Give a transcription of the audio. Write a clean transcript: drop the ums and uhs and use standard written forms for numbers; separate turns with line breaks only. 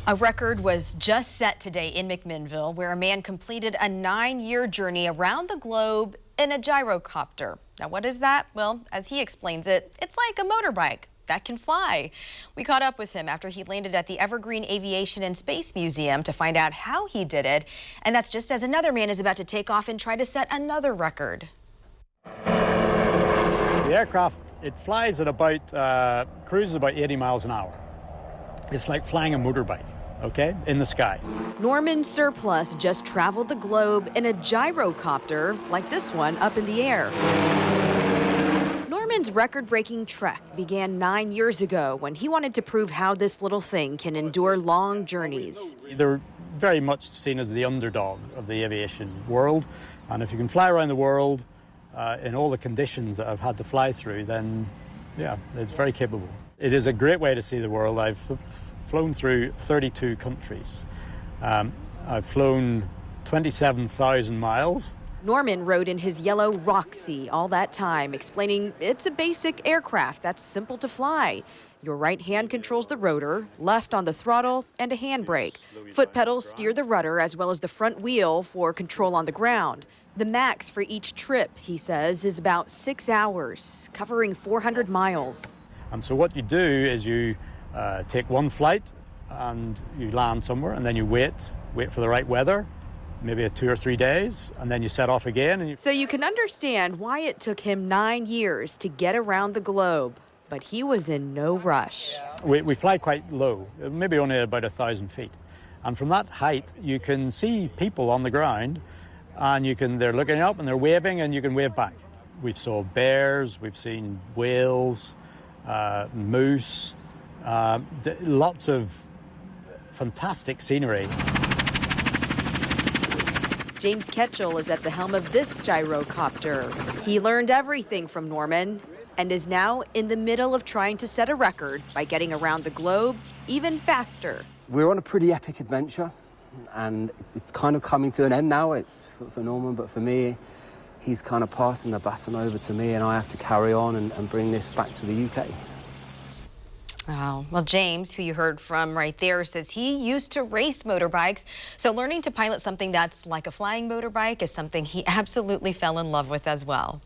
A record was just set today in McMinnville, where a man completed a 9-year journey around the globe in a gyrocopter. Now, what is that? Well, as he explains it, it's like a motorbike that can fly. We caught up with him after he landed at the Evergreen Aviation and Space Museum to find out how he did it. And that's just as another man is about to take off and try to set another record.
The aircraft, it flies at about, cruises about 80 miles an hour. It's like flying a motorbike, okay, in the sky.
Norman Surplus just traveled the globe in a gyrocopter like this one up in the air. Norman's record-breaking trek began 9 years ago when he wanted to prove how this little thing can endure long journeys.
They're very much seen as the underdog of the aviation world, and if you can fly around the world in all the conditions that I've had to fly through, then yeah, it's very capable. It is a great way to see the world. I've flown through 32 countries. I've flown 27,000 miles.
Norman rode in his yellow Roxy all that time, explaining it's a basic aircraft that's simple to fly. Your right hand controls the rotor, left on the throttle, and a handbrake. Foot pedals steer the rudder as well as the front wheel for control on the ground. The max for each trip, he says, is about 6 hours, covering 400 miles.
And so what you do is you take one flight and you land somewhere, and then you wait for the right weather, maybe 2 or 3 days, and then you set off again.
So you can understand why it took him 9 years to get around the globe, but he was in no rush.
We fly quite low, maybe only about 1,000 feet. And from that height, you can see people on the ground, and they're looking up and they're waving, and you can wave back. We've saw bears, we've seen whales, moose, lots of fantastic scenery.
James Ketchell is at the helm of this gyrocopter. He learned everything from Norman and is now in the middle of trying to set a record by getting around the globe even faster.
We're on a pretty epic adventure, and it's kind of coming to an end now. It's for Norman, but for me, he's kind of passing the baton over to me, and I have to carry on and bring this back to the UK.
Oh, well, James, who you heard from right there, says he used to race motorbikes. So learning to pilot something that's like a flying motorbike is something he absolutely fell in love with as well.